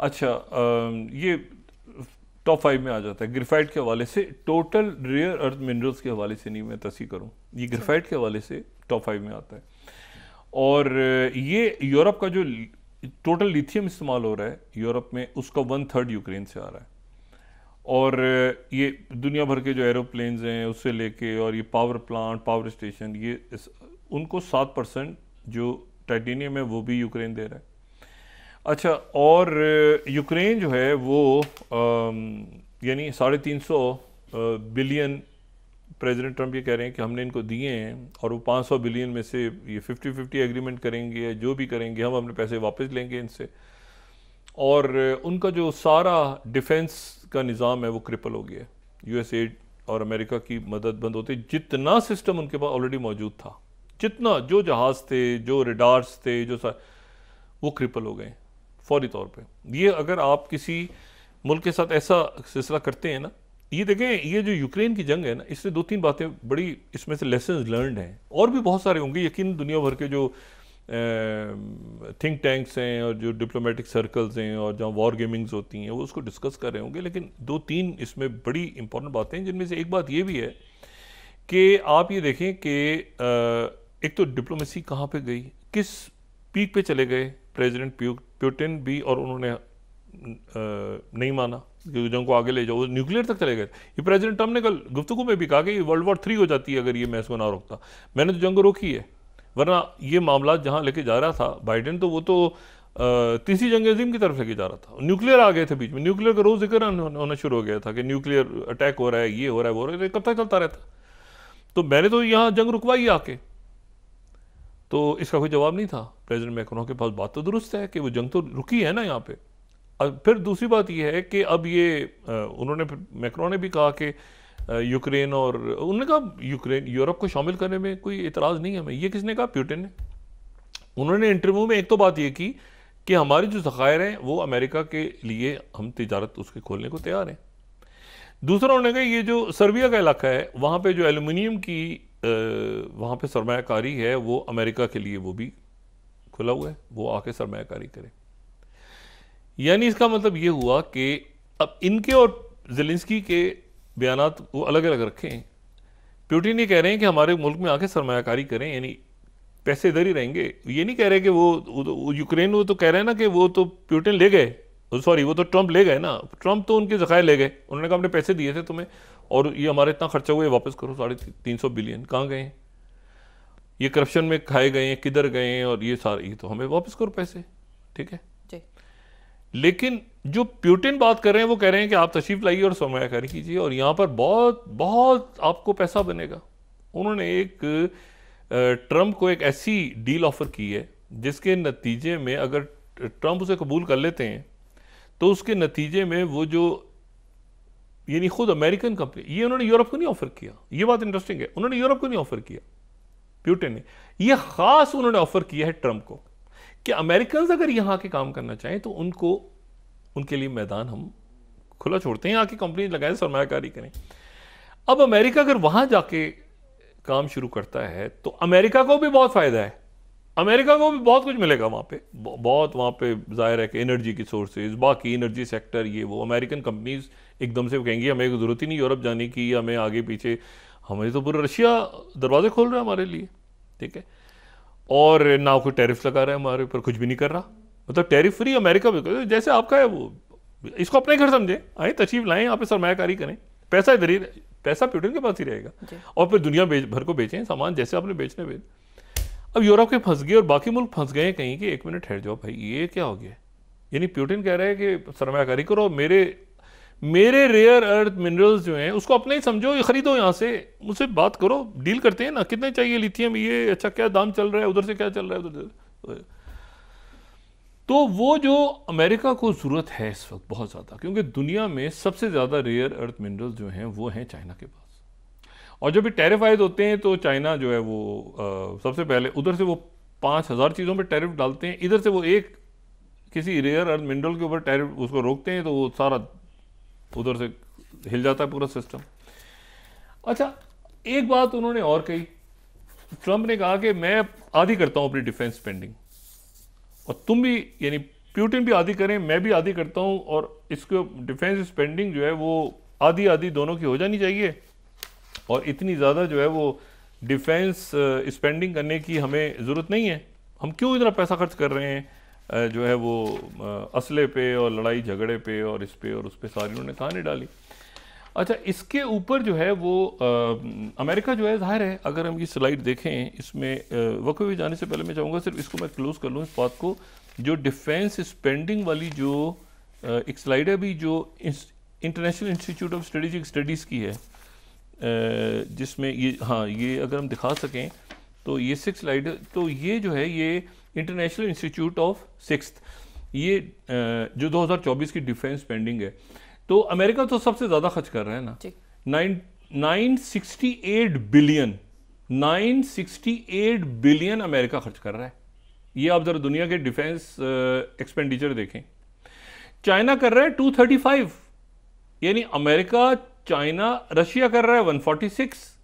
अच्छा ये टॉप 5 में आ जाता है ग्रेफाइट के हवाले से। टोटल रेयर अर्थ मिनरल्स के हवाले से नहीं मैं तस्दीक करूँ, ये ग्रेफाइट के हवाले से टॉप 5 में आता है। और ये यूरोप का जो टोटल लिथियम इस्तेमाल हो रहा है यूरोप में, उसका 1/3 यूक्रेन से आ रहा है। और ये दुनिया भर के जो एरोप्लेन्स हैं उससे लेके और ये पावर प्लांट, पावर स्टेशन, ये उनको 7% जो टाइटेनियम है वो भी यूक्रेन दे रहा है। अच्छा, और यूक्रेन जो है वो यानी 350 बिलियन प्रेसिडेंट ट्रंप ये कह रहे हैं कि हमने इनको दिए हैं और वो 500 बिलियन में से ये 50-50 एग्रीमेंट करेंगे या जो भी करेंगे, हम अपने पैसे वापस लेंगे इनसे। और उनका जो सारा डिफेंस का निज़ाम है वो क्रिपल हो गया है। यूएसएड और अमेरिका की मदद बंद होते, जितना सिस्टम उनके पास ऑलरेडी मौजूद था, जितना जो जहाज़ थे, जो रेडार्स थे, वो क्रिपल हो गए फौरी तौर पे। ये अगर आप किसी मुल्क के साथ ऐसा सिलसिला करते हैं ना, ये देखें, ये जो यूक्रेन की जंग है ना, इससे 2-3 बातें बड़ी इसमें से लेसन्स लर्नड हैं। और भी बहुत सारे होंगे यकीन, दुनिया भर के जो थिंक टैंक्स हैं और जो डिप्लोमेटिक सर्कल्स हैं और जहाँ वॉर गेमिंग्स होती हैं वो उसको डिस्कस कर रहे होंगे। लेकिन 2-3 इसमें बड़ी इंपॉर्टेंट बातें हैं, जिनमें से एक बात ये भी है कि आप ये देखें कि एक तो डिप्लोमेसी कहाँ पे गई, किस पीक पे चले गए प्रेसिडेंट पुतिन भी, और उन्होंने नहीं माना कि जंग को आगे ले जाओ, न्यूक्लियर तक चले गए। ये प्रेसिडेंट ट्रंप ने कल गुफ्तगू में भी कहा कि वर्ल्ड वॉर 3 हो जाती है अगर ये मैं इसको ना रोकता। मैंने तो जंग रोकी है, वरना ये मामला जहाँ लेके जा रहा था बाइडेन, तो वो तो तीसरी जंग अज़ीम की तरफ लेके जा रहा था। न्यूक्लियर आ गए थे बीच में, न्यूक्लियर का रोज़ जिक्र होना शुरू हो गया था कि न्यूक्लियर अटैक हो रहा है, ये हो रहा है, वो हो रहा है, कब तक चलता रहता। तो मैंने तो यहाँ जंग रुकवाई आके, तो इसका कोई जवाब नहीं था प्रेसिडेंट मैक्रोन के पास। बात तो दुरुस्त है कि वो जंग तो रुकी है ना यहाँ पे। फिर दूसरी बात ये है कि अब ये उन्होंने, मैक्रोन ने भी कहा कि यूक्रेन, और उन्होंने कहा यूक्रेन यूरोप को शामिल करने में कोई इतराज़ नहीं है हमें। ये किसने कहा? पुतिन ने। उन्होंने इंटरव्यू में एक तो बात ये की कि हमारे जो ज़खायर हैं वो अमेरिका के लिए हम तिजारत उसके खोलने को तैयार हैं। दूसरा उन्होंने कहा ये जो सर्बिया का इलाका है वहाँ पे जो एल्यूमिनियम की वहाँ पे सरमायाकारी है वो अमेरिका के लिए वो भी खुला हुआ है, वो आके सरमायाकारी करे। यानी इसका मतलब ये हुआ कि अब इनके और ज़ेलेंस्की के बयानात वो अलग अलग रखें। पुतिन ये कह रहे हैं कि हमारे मुल्क में आके सरमायाकारी करें, यानी पैसे इधर ही रहेंगे। ये नहीं कह रहे कि वो यूक्रेन, वो तो कह रहे हैं ना कि वो तो पुतिन ले गए, सॉरी वो तो ट्रंप ले गए ना, ट्रंप तो उनके ज़खायर ले गए। उन्होंने कहा हमने पैसे दिए थे तुम्हें और ये हमारा इतना खर्चा हुआ है, वापस करो। 350 बिलियन कहाँ गए हैं? ये करप्शन में खाए गए हैं, किधर गए हैं, और ये सारे, ये तो हमें वापस करो पैसे। ठीक है जी। लेकिन जो पुतिन बात कर रहे हैं वो कह रहे हैं कि आप तशरीफ लाइए और सरमायाकारी कीजिए और यहाँ पर बहुत बहुत आपको पैसा बनेगा। उन्होंने एक ट्रंप को एक ऐसी डील ऑफर की है जिसके नतीजे में अगर ट्रंप उसे कबूल कर लेते हैं तो उसके नतीजे में वो जो यानी खुद अमेरिकन कंपनी, ये उन्होंने यूरोप को नहीं ऑफर किया, ये बात इंटरेस्टिंग है, उन्होंने यूरोप को नहीं ऑफर किया पुतिन ने, ये खास उन्होंने ऑफर किया है ट्रंप को कि अमेरिकन अगर यहां के काम करना चाहें तो उनको, उनके लिए मैदान हम खुला छोड़ते हैं, यहाँ की कंपनी लगाएं, सरमायाकारी करें। अब अमेरिका अगर वहां जाके काम शुरू करता है तो अमेरिका को भी बहुत फायदा है, अमेरिका को भी बहुत कुछ मिलेगा वहाँ पे, बहुत वहाँ पे जाहिर है कि एनर्जी की सोर्सेज, बाकी एनर्जी सेक्टर, ये वो अमेरिकन कंपनीज एकदम से कहेंगी हमें ज़रूरत ही नहीं यूरोप जाने की, हमें आगे पीछे, हमें तो पूरा रशिया दरवाजे खोल रहा है हमारे लिए, ठीक है, और ना कोई टैरिफ लगा रहा है हमारे ऊपर, कुछ भी नहीं कर रहा, मतलब टैरिफ फ्री अमेरिका भी, जैसे आपका है वो, इसको अपने घर समझे, आए तशरीफ लाएं, यहाँ पे सरमायाकारी करें, पैसा इधर ही, पैसा पुतिन के पास ही रहेगा, और फिर दुनिया भर को बेचें सामान जैसे आपने बेचने बेच। अब यूरोप के फंस गए और बाकी मुल्क फंस गए कहीं कि एक मिनट ठहर जाओ भाई, ये क्या हो गया, यानी पुतिन कह रहा है कि सरमायाकारी करो, मेरे रेयर अर्थ मिनरल्स जो हैं उसको अपने ही समझो, ये खरीदो, यहाँ से मुझसे बात करो, डील करते हैं ना, कितने चाहिए लिथियम, ये अच्छा क्या दाम चल रहा है, उधर से क्या चल रहा है, उधर से। तो वो जो अमेरिका को ज़रूरत है इस वक्त बहुत ज़्यादा, क्योंकि दुनिया में सबसे ज़्यादा रेयर अर्थ मिनरल्स जो हैं वो हैं चाइना के पास, और जब भी टैरिफ आयद होते हैं तो चाइना जो है वो सबसे पहले उधर से वो 5000 चीज़ों पे टैरिफ डालते हैं, इधर से वो एक किसी रेयर अर्थ मिनरल के ऊपर टैरिफ उसको रोकते हैं तो वो सारा उधर से हिल जाता है पूरा सिस्टम। अच्छा, एक बात उन्होंने और कही, ट्रंप ने कहा कि मैं आधी करता हूँ अपनी डिफेंस स्पेंडिंग और तुम भी, यानी पुतिन भी आधी करें, मैं भी आधी करता हूँ, और इसको डिफेंस स्पेंडिंग जो है वो आधी आधी दोनों की हो जानी चाहिए, और इतनी ज़्यादा जो है वो डिफेंस स्पेंडिंग करने की हमें ज़रूरत नहीं है, हम क्यों इतना पैसा खर्च कर रहे हैं जो है वो असले पे और लड़ाई झगड़े पे और इस पे और उस पे, सारी उन्होंने कहानी डाली। अच्छा, इसके ऊपर जो है वो अमेरिका जो है, जाहिर है अगर हम ये स्लाइड देखें, इसमें वक़्त भी जाने से पहले मैं चाहूँगा सिर्फ इसको मैं क्लोज कर लूँ इस बात को, जो डिफेंस स्पेंडिंग वाली जो एक स्लाइड है अभी जो international institute of strategic studies की है, जिसमें ये, हाँ ये अगर हम दिखा सकें तो ये 6 स्लाइड, तो ये जो है ये इंटरनेशनल इंस्टीट्यूट ऑफ सिक्स्थ, ये जो 2024 की डिफेंस स्पेंडिंग है, तो अमेरिका तो सबसे ज़्यादा खर्च कर रहा है ना, 968 बिलियन, 968 बिलियन अमेरिका खर्च कर रहा है। ये आप ज़रा दुनिया के डिफेंस एक्सपेंडिचर देखें। चाइना कर रहा है 235, यानी अमेरिका, चाइना, रशिया कर रहा है 146।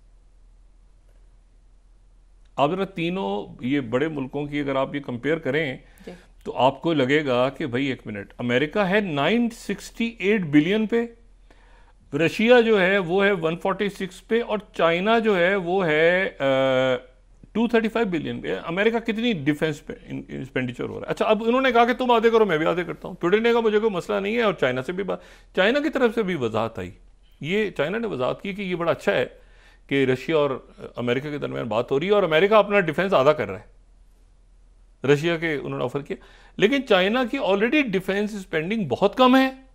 आप जरा तीनों ये बड़े मुल्कों की अगर आप ये कंपेयर करें तो आपको लगेगा कि भाई एक मिनट, अमेरिका है 968 बिलियन पे, रशिया जो है वो है 146 पे, और चाइना जो है वो है 235 बिलियन पे। अमेरिका कितनी डिफेंस पे एक्सपेंडिचर हो रहा है। अच्छा, अब उन्होंने कहा कि तुम आधे करो मैं भी आधे करता हूँ, पुतिन ने कहा मुझे कोई मसला नहीं है, और चाइना से भी बात, चाइना की तरफ से भी वजाहत आई, ये चाइना ने वजाहत की कि ये बड़ा अच्छा है कि रशिया और अमेरिका के दरमियान बात हो रही है और अमेरिका अपना डिफेंस आधा कर रहा है, रशिया के उन्होंने ऑफर किया, लेकिन चाइना की ऑलरेडी डिफेंस स्पेंडिंग बहुत कम है,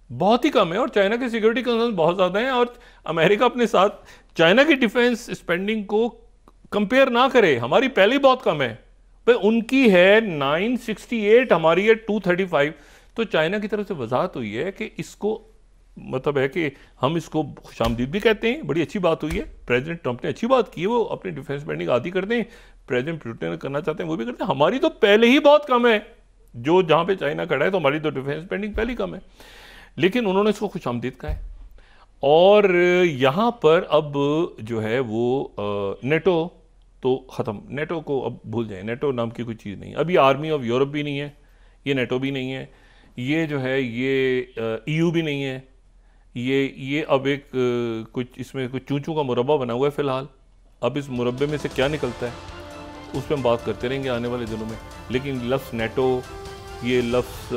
बहुत ही कम है, और चाइना के सिक्योरिटी कंसर्न बहुत ज़्यादा हैं, और अमेरिका अपने साथ चाइना की डिफेंस स्पेंडिंग को कंपेयर ना करे, हमारी पहले ही बहुत कम है भाई, उनकी है 968, हमारी है 235। तो चाइना की तरफ से वजाहत हुई है कि इसको मतलब है कि हम इसको खुशामदीद भी कहते हैं, बड़ी अच्छी बात हुई है, प्रेसिडेंट ट्रंप ने अच्छी बात की है, वो अपनी डिफेंस स्पेंडिंग आधी करते हैं, प्रेसिडेंट पुतिन करना चाहते हैं वो भी करते हैं, हमारी तो पहले ही बहुत कम है, जो जहाँ पे चाइना खड़ा है तो हमारी तो डिफेंस स्पेंडिंग पहले ही कम है, लेकिन उन्होंने इसको खुशामदीद कहा है। और यहाँ पर अब जो है वो नेटो तो ख़त्म, नेटो को अब भूल जाए, नेटो नाम की कोई चीज़ नहीं, अब ये आर्मी ऑफ यूरोप भी नहीं है, ये नेटो भी नहीं है, ये जो है ये EU भी नहीं है, ये अब एक कुछ इसमें कुछ चूचू का मुरब्बा बना हुआ है फ़िलहाल, अब इस मुरब्बे में से क्या निकलता है उस पर हम बात करते रहेंगे आने वाले दिनों में, लेकिन लफ्ज़ नेटो, ये लफ्ज़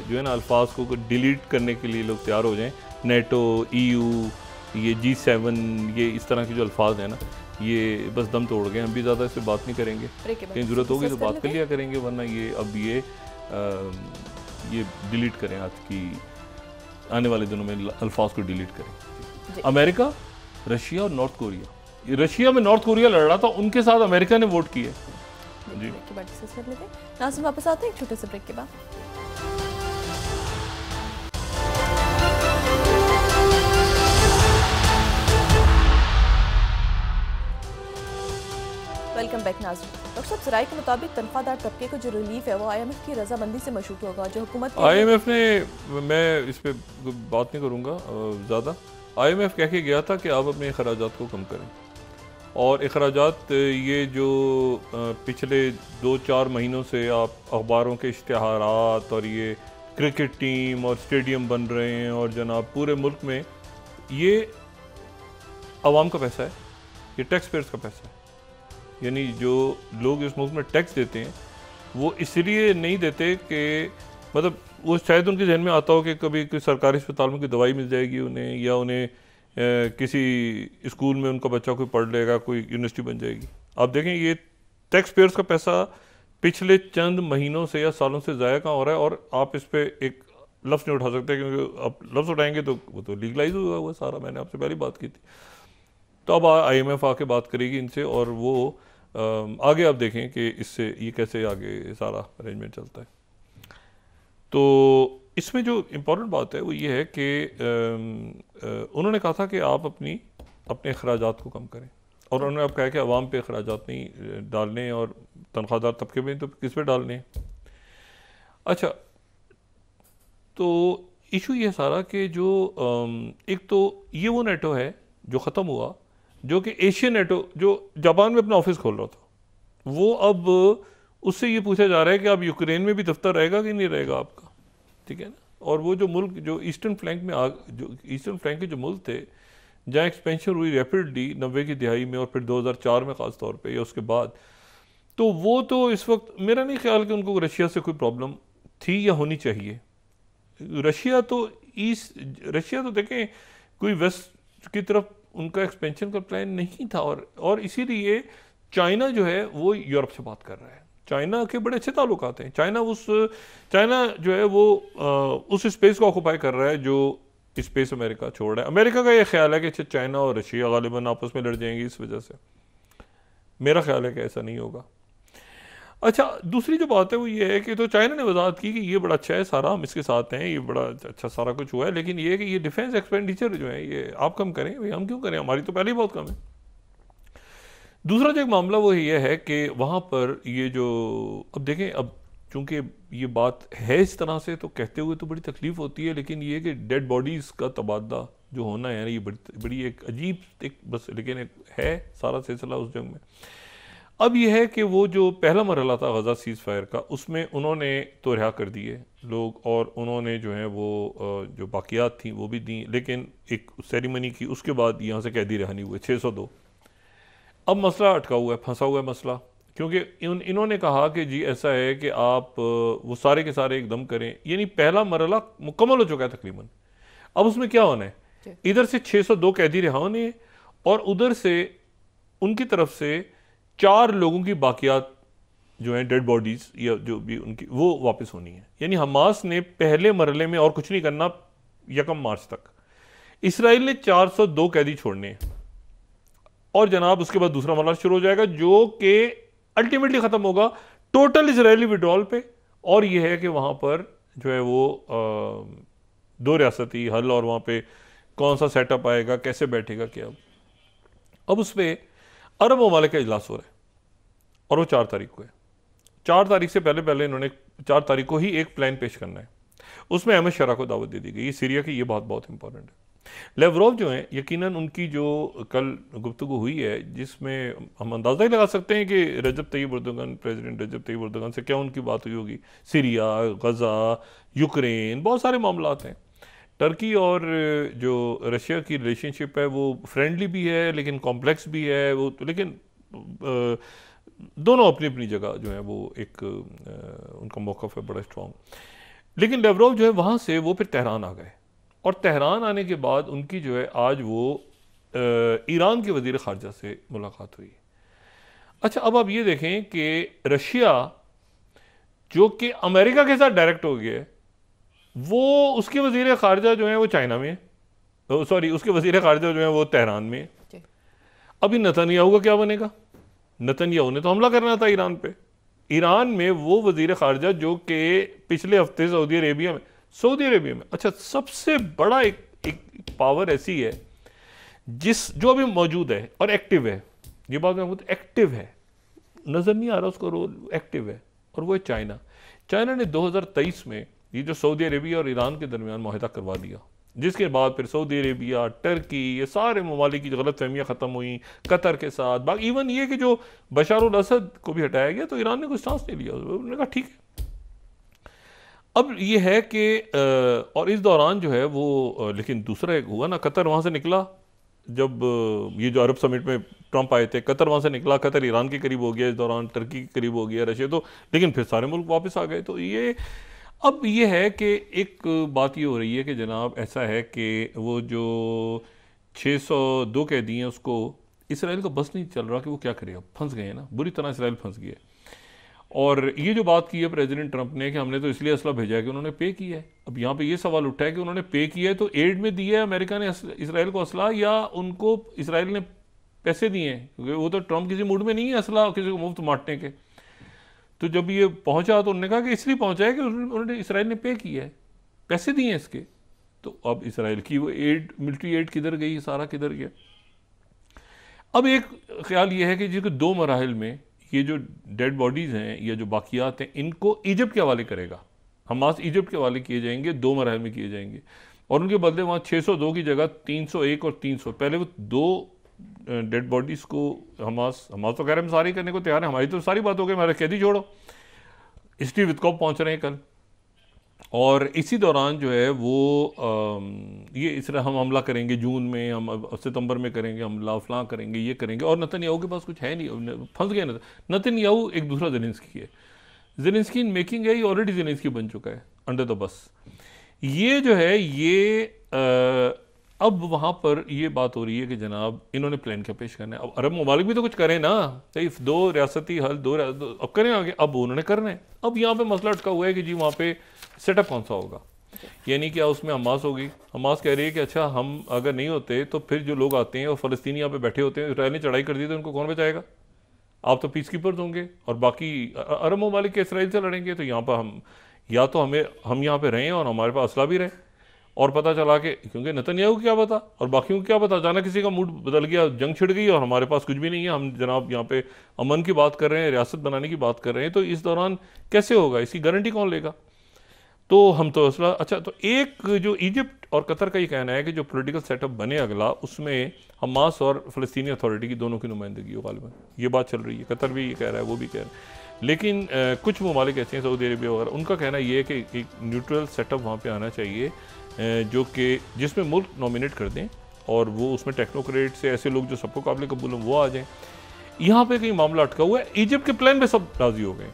जो है ना, अल्फाज को डिलीट करने के लिए लोग तैयार हो जाएं, नेटो, EU, ये G7, ये इस तरह के जो अल्फाज हैं ना, ये बस दम तोड़ गए, हम भी ज़्यादा इस पर बात नहीं करेंगे, कहीं ज़रूरत होगी तो बात कर लिया करेंगे, वरना ये अब ये डिलीट करें, आज की आने वाले दिनों में अल्फाज को डिलीट करें। अमेरिका, रशिया और नॉर्थ कोरिया, रशिया में नॉर्थ कोरिया लड़ रहा था, उनके साथ अमेरिका ने वोट किए। जी डिस्कस कर लेते हैं। नाज़रीन वापस आते हैं एक छोटे से ब्रेक के बाद। वेलकम बैक नाज़रीन। डॉक्टर साहब, ज़राए के मुताबिक तनख्वाहदार तबके को जो रिलीफ है वो IMF की रजामंदी से मशरूत होगा, जो हुकूमत IMF ने, मैं इस पर बात नहीं करूँगा ज़्यादा, IMF कह के गया था कि आप अपने अखराजात को कम करें, और अखराजात ये जो पिछले 2-4 महीनों से आप अखबारों के इश्तिहारात और ये क्रिकेट टीम और स्टेडियम बन रहे हैं और जनाब पूरे मुल्क में, ये आवाम का पैसा है, ये टैक्स पेयर्स का पैसा है। यानी जो लोग इस मुल्क में टैक्स देते हैं वो इसलिए नहीं देते कि मतलब वो शायद उनके जहन में आता हो कि कभी कोई सरकारी अस्पताल में कोई दवाई मिल जाएगी उन्हें, या उन्हें किसी स्कूल में उनका बच्चा कोई पढ़ लेगा, कोई यूनिवर्सिटी बन जाएगी। आप देखें ये टैक्स पेयर्स का पैसा पिछले चंद महीनों से या सालों से ज़ाया कहाँ हो रहा है, और आप इस पर एक लफ्ज़ नहीं उठा सकते, क्योंकि आप लफ्ज़ उठाएंगे तो वो तो लीगलाइज हुआ हुआ सारा। मैंने आपसे पहले बात की थी। तो अब IMF आके बात करेगी इनसे, और वो आगे आप देखें कि इससे ये कैसे आगे सारा अरेंजमेंट चलता है। तो इसमें जो इम्पोर्टेंट बात है वो ये है कि उन्होंने कहा था कि आप अपने अखराजात को कम करें, और उन्होंने अब कहा कि अवाम पे अखराजात नहीं डालने, और तनख्वाहदार तबके में तो किस पे डालने। अच्छा, तो इशू ये सारा कि जो एक तो ये वो नेटो है जो ख़त्म हुआ, जो कि एशियन नेटो जो जापान में अपना ऑफिस खोल रहा था, वो अब उससे ये पूछा जा रहा है कि अब यूक्रेन में भी दफ्तर रहेगा कि नहीं रहेगा आपका, ठीक है ना। और वो जो मुल्क जो ईस्टर्न फ्लैंक में जो ईस्टर्न फ्लैंक के जो मुल्क थे जहाँ एक्सपेंशन हुई रैपिडली 90 की दिहाई में, और फिर 2004 में ख़ास तौर पे या उसके बाद, तो वो तो इस वक्त मेरा नहीं ख्याल कि उनको रशिया से कोई प्रॉब्लम थी या होनी चाहिए। रशिया तो देखें कोई वेस्ट की तरफ उनका एक्सपेंशन का प्लान नहीं था, और इसीलिए चाइना जो है वो यूरोप से बात कर रहा है। चाइना के बड़े अच्छे ताल्लुकात हैं। चाइना जो है वो उस स्पेस को ऑक्यूपाई कर रहा है जो स्पेस अमेरिका छोड़ रहा है। अमेरिका का ये ख्याल है कि चाइना और रशिया गालिबन आपस में लड़ जाएंगी इस वजह से। मेरा ख्याल है कि ऐसा नहीं होगा। अच्छा, दूसरी जो बात है वो ये है कि तो चाइना ने वजाहत की कि ये बड़ा अच्छा है सारा, हम इसके साथ हैं, ये बड़ा अच्छा सारा कुछ हुआ है, लेकिन ये कि ये डिफेंस एक्सपेंडिचर जो है ये आप कम करें। भाई हम क्यों करें, हमारी तो पहले ही बहुत कम है। दूसरा जो एक मामला वो ये है कि वहाँ पर ये जो अब देखें, अब चूँकि ये बात है इस तरह से तो कहते हुए तो बड़ी तकलीफ़ होती है, लेकिन ये कि डेड बॉडीज़ का तबादला जो होना है ये बड़ी एक अजीब एक बस, लेकिन एक है सारा सिलसिला उस जंग में। अब यह है कि वो जो पहला मरहला था गज़ा सीज़ फायर का, उसमें उन्होंने तो रिहा कर दिए लोग, और उन्होंने जो है वो जो बाकियात थी वो भी दी, लेकिन एक सेरेमनी की, उसके बाद यहाँ से कैदी रिहा नहीं हुए 602। अब मसला अटका हुआ है, फंसा हुआ है मसला, क्योंकि इन्होंने कहा कि जी ऐसा है कि आप वो सारे के सारे एकदम करें, यानी पहला मरहला मुकम्मल हो चुका है तकरीबन। अब उसमें क्या होना है, इधर से 602 कैदी रिहा होने, और उधर से उनकी तरफ से 4 लोगों की बाकियात जो हैं डेड बॉडीज़ या जो भी उनकी, वो वापस होनी है। यानी हमास ने पहले मरहले में और कुछ नहीं करना 1 मार्च तक, इसराइल ने 402 कैदी छोड़ने हैं, और जनाब उसके बाद दूसरा मरहला शुरू हो जाएगा जो कि अल्टीमेटली ख़त्म होगा टोटल इजरायली विड्रॉल पे। और ये है कि वहाँ पर जो है वो 2 रियासती हल, और वहाँ पे कौन सा सेटअप आएगा, कैसे बैठेगा क्या। अब उस पर अरब ममालिक का इजलास हो रहा है, और वो 4 तारीख को है। 4 तारीख से पहले इन्होंने 4 तारीख को ही एक प्लान पेश करना है, उसमें अहमद शरा को दावत दे दी गई। सीरिया की ये बहुत इंपॉर्टेंट है। लेवरोव जो हैं, यकीनन उनकी जो कल गुफ्तगू हुई है, जिसमें हम अंदाज़ा ही लगा सकते हैं कि प्रेसिडेंट रजब तैयब एर्दोगन से क्या उनकी बात हुई होगी। सीरिया, गज़ा, यूक्रेन, बहुत सारे मामलात हैं। टर्की और जो रशिया की रिलेशनशिप है वो फ्रेंडली भी है लेकिन कॉम्प्लेक्स भी है, वो लेकिन दोनों अपनी अपनी जगह जो है वो एक उनका मौक़िफ़ है बड़ा स्ट्रॉन्ग। लेकिन लेवरोव जो है वहाँ से वो फिर तेहरान आ गए, और तेहरान आने के बाद उनकी जो है आज वो ईरान के वज़ीर ख़ारजा से मुलाकात हुई। अच्छा, अब आप ये देखें कि रशिया जो कि अमेरिका के साथ डायरेक्ट हो गया है, वो उसके वज़ीर ख़ारजा जो है वो चाइना में, सॉरी उसके वज़ीर ख़ारजा जो है वो तेहरान में। अभी नेतन्याहू का क्या बनेगा? नेतन्याहू ने तो हमला करना था ईरान पे। ईरान में वो वजीर खारजा जो कि पिछले हफ्ते सऊदी अरेबिया में अच्छा सबसे बड़ा एक पावर ऐसी है जो अभी मौजूद है और एक्टिव है, ये बात मैं बोलता एक्टिव है, नजर नहीं आ रहा उसका रोल, एक्टिव है, और वो है चाइना। चाइना ने 2023 में ये जो सऊदी अरेबिया और ईरान के दरमियान मुआहदा करवा दिया, जिसके बाद फिर सऊदी अरेबिया, टर्की, ये सारे ममालिक की गलत फहमियाँ ख़त्म हुई कतर के साथ। बाकी इवन ये कि जो बशार अल असद को भी हटाया गया तो ईरान ने कोई चांस नहीं लिया, उन्होंने कहा ठीक है। अब ये है कि और इस दौरान जो है वो लेकिन दूसरा एक हुआ ना, कतर वहाँ से निकला, जब ये जो अरब समिट में ट्रंप आए थे, कतर वहाँ से निकला, कतर ईरान के करीब हो गया, इस दौरान टर्की के करीब हो गया, रशिया, तो लेकिन फिर सारे मुल्क वापस आ गए। तो ये अब ये है कि एक बात ये हो रही है कि जनाब ऐसा है कि वो जो 602 कैदी हैं उसको इसराइल का बस नहीं चल रहा कि वो क्या करे, अब फंस गए हैं ना, बुरी तरह इसराइल फंस गया है। और ये जो बात की है प्रेसिडेंट ट्रंप ने कि हमने तो इसलिए असला भेजा है कि उन्होंने पे किया है। अब यहाँ पे ये सवाल उठा है कि उन्होंने पे किया है तो एड में दिया है अमेरिका ने इसराइल को असला, या उनको इसराइल ने पैसे दिए हैं? क्योंकि वो तो ट्रंप किसी मूड में नहीं है असला किसी को मुफ्त बांटने के। तो जब ये पहुंचा तो उन्होंने कहा कि इसलिए पहुंचा है कि उन्होंने इसराइल ने पे किया है, पैसे दिए हैं इसके। तो अब इसराइल की वो एड, मिलिट्री एड किधर गई, सारा किधर गया? अब एक ख्याल ये है कि जिसके 2 मराहिल में ये जो डेड बॉडीज़ हैं या जो बाकियात हैं इनको इजिप्ट के हवाले करेगा, हमास इजिप्ट के हवाले किए जाएंगे, 2 मराहिल में किए जाएंगे, और उनके बदले वहाँ 602 की जगह 301 और 300, पहले वो 2 डेड बॉडीज़ को हमास तो कह रहे हैं हम सारी करने को तैयार है, हमारी तो सारी बात हो गई, हमारे कैदी छोड़ो। स्टीव विटकॉफ पहुँच रहे हैं कल, और इसी दौरान जो है वो ये इस तरह हम हमला करेंगे जून में, हम सितंबर में करेंगे हमला, फलां करेंगे, ये करेंगे, और नेतन्याहू के पास कुछ है नहीं, फंस गए ना। नेतन्याहू एक दूसरा ज़ेलेंस्की है, ज़ेलेंस्की इन मेकिंग है, ये ऑलरेडी ज़ेलेंस्की बन चुका है अंडर द बस। ये जो है ये अब वहाँ पर ये बात हो रही है कि जनाब इन्होंने प्लान क्या पेश करना है। अब अरब ममालिक भी तो कुछ करें ना, सिर्फ 2 रियासती हल, 2 अब करें आगे, अब उन्होंने करना है। अब यहाँ पे मसला अटका हुआ है कि जी वहाँ पे सेटअप कौन सा होगा, यानी क्या उसमें हमास होगी? हमास कह रही है कि अच्छा हम अगर नहीं होते तो फिर जो लोग आते हैं और फ़लस्तीनी यहाँ पे बैठे होते हैं, इसराइल ने चढ़ाई कर दी तो उनको कौन बचाएगा? आप तो पीस कीपर्स होंगे, और बाकी अरब ममालिक के इसराइल से लड़ेंगे। तो यहाँ पर हम या तो हम यहाँ पे रहें और हमारे पास असला भी रहे, और पता चला कि क्योंकि नेतन्याहू को क्या पता और बाकियों को क्या पता, अचानक किसी का मूड बदल गया, जंग छिड़ गई और हमारे पास कुछ भी नहीं है, हम जनाब यहाँ पे अमन की बात कर रहे हैं, रियासत बनाने की बात कर रहे हैं, तो इस दौरान कैसे होगा, इसकी गारंटी कौन लेगा? तो हम तो असला अच्छा, तो एक जो इजिप्ट और कतर का ये कहना है कि जो पॉलिटिकल सेटअप बने अगला, उसमें हमास और फ़लस्तीनी अथॉरिटी की दोनों की नुमाइंदगी हो गालिबन, ये बात चल रही है। कतर भी ये कह रहा है, वो भी कह रहा है, लेकिन कुछ ममालिक ऐसे हैं सऊदी अरेबिया वगैरह, उनका कहना ये है कि एक न्यूट्रल सेटअप वहाँ पर आना चाहिए, जो कि जिसमें मुल्क नॉमिनेट कर दें और वो उसमें टेक्नोक्रेट से ऐसे लोग जो सबको काबिल कबूल हों वो आ जाएं। यहाँ पे कहीं मामला अटका हुआ है। इजिप्ट के प्लान पे सब राज़ी हो गए,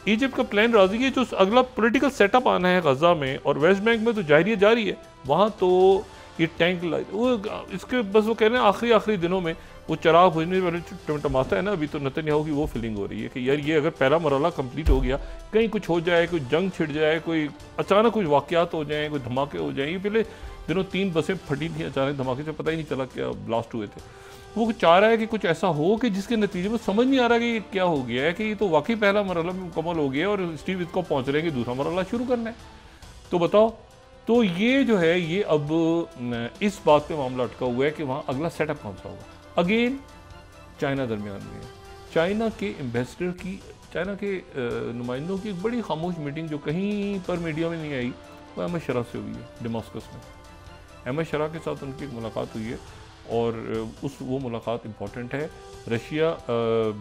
इजिप्ट का प्लान राज़ी है, जो अगला पॉलिटिकल सेटअप आना है गजा में और वेस्ट बैंक में तो जाहिरियत जारी है, वहाँ तो ये टैंक वो इसके बस वो कह रहे हैं आखिरी दिनों में वो चराग बुझने वाले टमाता है ना, अभी तो नेतन्याहू की वो फीलिंग हो रही है कि यार ये अगर पहला मरहला कंप्लीट हो गया, कहीं कुछ हो जाए, कोई जंग छिड़ जाए, कोई अचानक कुछ वाक़यात हो जाएँ, कोई धमाके हो जाएँ। ये पहले दिनों 3 बसें फटी थी अचानक धमाके से, पता ही नहीं चला क्या ब्लास्ट हुए थे। वो चाह रहा है कि कुछ ऐसा हो कि जिसके नतीजे में समझ नहीं आ रहा कि क्या हो गया है, कि ये तो वाकई पहला मरहला में मुकम्मल हो गया और स्टीव इसको पहुँच रहे हैं कि दूसरा मरहला शुरू करना है। तो बताओ, तो ये जो है ये अब इस बात पे मामला अटका हुआ है कि वहाँ अगला सेटअप कौन सा होगा। अगेन चाइना दरमियान में है, चाइना के एम्बेसडर की, चाइना के नुमाइंदों की एक बड़ी खामोश मीटिंग जो कहीं पर मीडिया में नहीं आई, वो अहमद शरा से हुई है दमास्कस में। अहमद शरा के साथ उनकी एक मुलाकात हुई है और वो मुलाकात इम्पॉर्टेंट है। रशिया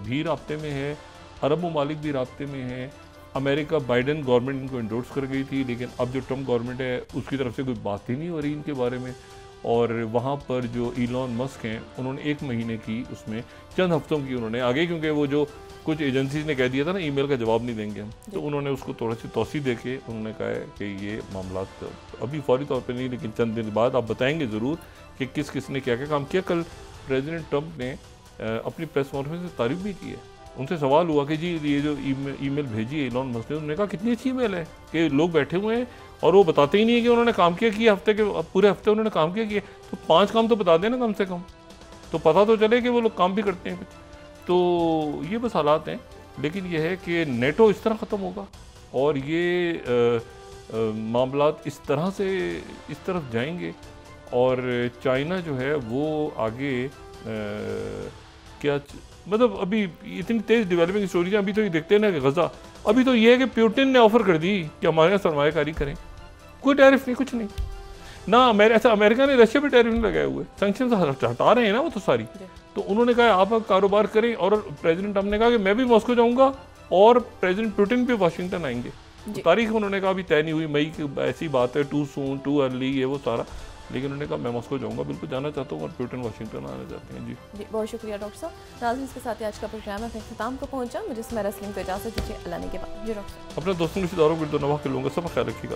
भी राब्ते में है, अरब ममालिक भी राब्ते में है। अमेरिका बाइडन गवर्नमेंट इनको इंडोर्स कर गई थी, लेकिन अब जो ट्रंप गवर्नमेंट है उसकी तरफ से कोई बात ही नहीं हो रही इनके बारे में। और वहाँ पर जो इलॉन मस्क हैं उन्होंने 1 महीने की, उसमें चंद हफ्तों की उन्होंने आगे, क्योंकि वो जो कुछ एजेंसीज ने कह दिया था ना ईमेल का जवाब नहीं देंगे हम, तो उन्होंने उसको थोड़ा सी तोसी दे के उन्होंने कहा है कि ये मामला अभी फौरी तौर पे नहीं, लेकिन चंद दिन बाद आप बताएंगे ज़रूर कि किस किस ने क्या क्या काम किया। कल प्रेसिडेंट ट्रंप ने अपनी प्रेस कॉन्फ्रेंस में तारीफ भी की है। उनसे सवाल हुआ कि जी ये जो ईमेल भेजी है इलॉन मस्क ने, उन्होंने कहा कितनी अच्छी ईमेल है कि लोग बैठे हुए हैं और वो बताते ही नहीं है कि उन्होंने काम किया, हफ्ते के पूरे हफ्ते उन्होंने काम किया। तो 5 काम तो बता देना कम से कम। तो पता तो चले कि वो लोग काम भी करते हैं कुछ। तो ये बस हालात हैं, लेकिन ये है कि नेटो इस तरह ख़त्म होगा और ये मामलात इस तरह से इस तरफ जाएंगे और चाइना जो है वो आगे क्या मतलब अभी इतनी तेज़ डेवलपिंग स्टोरीज अभी तो ये देखते हैं ना कि गज़ा, अभी तो ये है कि पुतिन ने ऑफ़र कर दी कि हमारे यहाँ सरमायाकारी करें, कोई टैरिफ नहीं, कुछ नहीं ना। ऐसा अमेरिका ने रशिया पे टैरिफ नहीं लगाए हुए, सैंक्शन हटा रहे हैं ना वो तो सारी। तो उन्होंने कहा आप कारोबार करें और प्रेसिडेंट ट्रम्प ने कहा कि मैं भी मॉस्को जाऊँगा और प्रेसिडेंट पुतिन भी वाशिंगटन आएंगे। तो तारीख उन्होंने कहा अभी तय नहीं हुई, मई की ऐसी बात है, टू सून टू अर्ली ये वो सारा, लेकिन उन्होंने कहा मैं मॉस्को जाऊंगा, बिल्कुल जाना चाहता हूँ और पुतिन वाशिंगटन आना चाहते हैं। जी बहुत शुक्रिया डॉक्टर साहब। नाज़रीन, इसके साथ ही आज का प्रोग्राम अपने इख्तिताम को पहुंचा। मुझे सुमेरा सलीम को इजाज़त दीजिए, अल्लाह ने के बाद। जी डॉक्टर साहब, अपने दोस्तों रिश्तेदारों को नवा के लोगों का सब ख्याल रखिएगा।